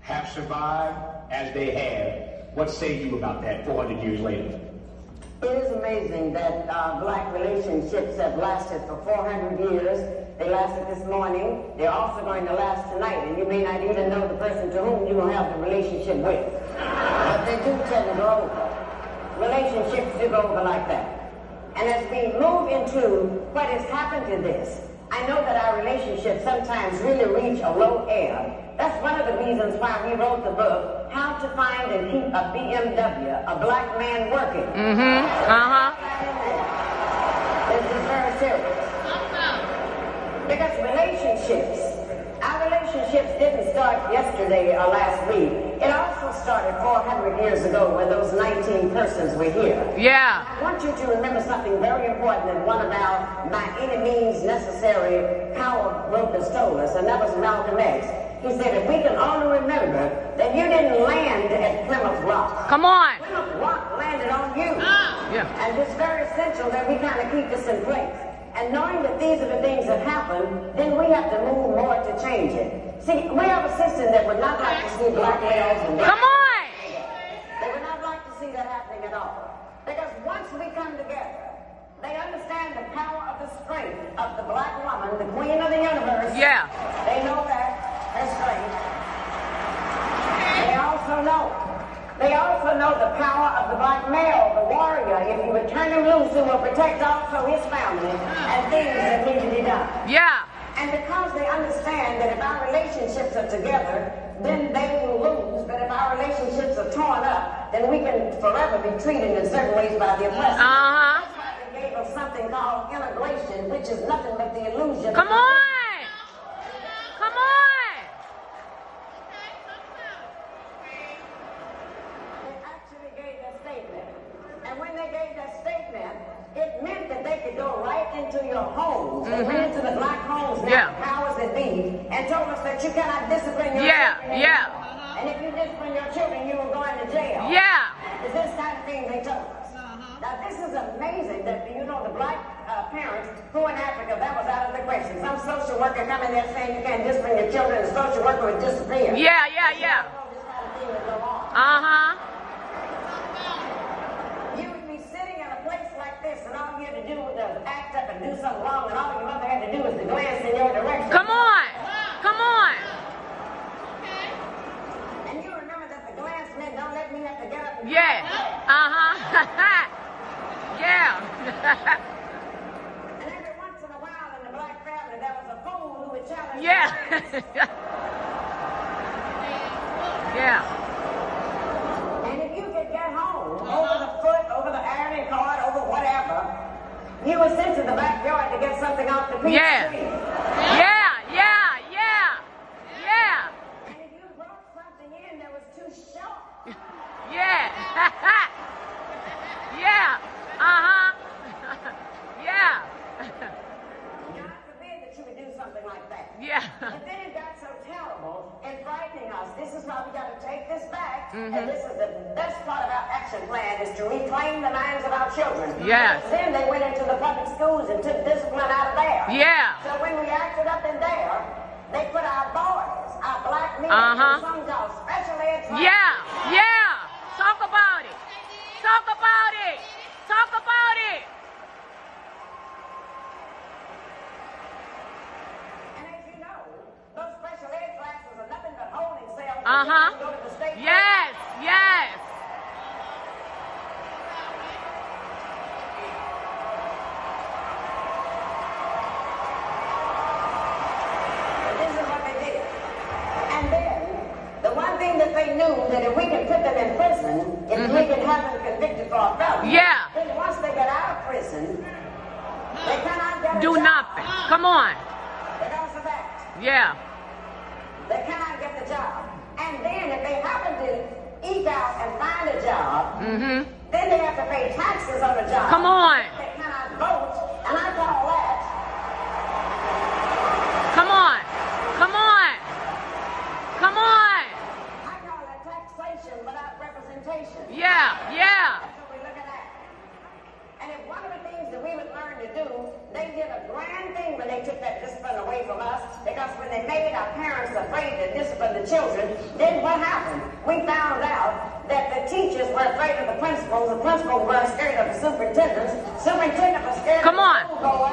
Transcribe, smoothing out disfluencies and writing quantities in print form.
have survived as they have. What say you about that 400 years later? It is amazing that black relationships have lasted for 400 years. They lasted this morning. They're also going to last tonight, and you may not even know the person to whom you will have the relationship with. But they do tend to go over. Relationships do go over like that. And as we move into what has happened to this, I know that our relationships sometimes really reach a low ebb. That's one of the reasons why we wrote the book, How to Find and Keep a BMW, a Black Man Working. This is very serious. Because our relationships didn't start yesterday or last week. It also started 400 years ago when those 19 persons were here. Yeah. I want you to remember something very important that one of our by any means necessary power brokers told us, and that was Malcolm X. He said, if we can only remember that you didn't land at Plymouth Rock. Come on. Plymouth Rock landed on you. Yeah. And it's very essential that we kind of keep this in place. And knowing that these are the things that happen, then we have to move more to change it. See, we have a system that would not like to see black males and black. Come on. They would not like to see that happening at all. Because once we come together, they understand the power of the strength of the black woman, the queen of the universe. Yeah. They know that, her strength. They also know the power of the black male, the warrior. If you would turn him loose, he will protect also his family and things that need to be done. Yeah. And because they understand that if our relationships are together, then they will lose. But if our relationships are torn up, then we can forever be treated in certain ways by the oppressor. That's why they gave us something called integration, which is nothing but the illusion. Come on. Come on. It meant that they could go right into your homes. They went into the black homes now, powers that be, and told us that you cannot discipline your children. And if you discipline your children, you will go into jail. It's this kind of thing they told us. Now, this is amazing that, you know, the black parents who in Africa, that was out of the question. Some social worker come in there saying you can't discipline your children, the social worker would disappear. Yeah. This kind of thing would go on. And all you had to do was act up and do something wrong, and all your mother had to do was to glance in your direction. Come on. Come on. And you remember that the glance meant don't let me have to get up and Yeah. Yeah. And every once in a while in the black family, there was a fool who would challenge. Yeah. Yeah. And if you could get home over the foot, over the ironing cord, over whatever, you were sent to the backyard to get something off the peach tree. And if you brought something in that was too sharp. Yeah. God forbid that you would do something like that. Yeah. But then it got so terrible and frightening us. This is why we got to take this back. And this is the best part of our action plan, is to reclaim the minds of our children. Yes. Because then they went into the public schools and took discipline out of there. Yeah. So when we acted up in there, they put our boys, our black men, in some called special ed classes. Yeah. Talk about it. Talk about it. Talk about it. And as you know, those special ed classes are nothing but holding cells. Go to the state. Yes. This is what they did. And then, the one thing that they knew, that if we can put them in prison, if we can have them convicted for a felony, then once they get out of prison, they cannot get a Do job. nothing. Come on. Because of that. Yeah. They cannot get the job. And then if they happen to eke out and find a job, then they have to pay taxes on the job. Come on. They cannot vote, and I call that. Come on. Come on. Come on. I call that taxation without representation. Yeah. That's what we're looking at. And if one of the things that we would learn to do, they did a grand thing when they took that discipline away from us. Because because when they made our parents afraid to discipline the children, then what happened? We found out that the teachers were afraid of the principals were scared of the superintendents was scared Come of on. the school board,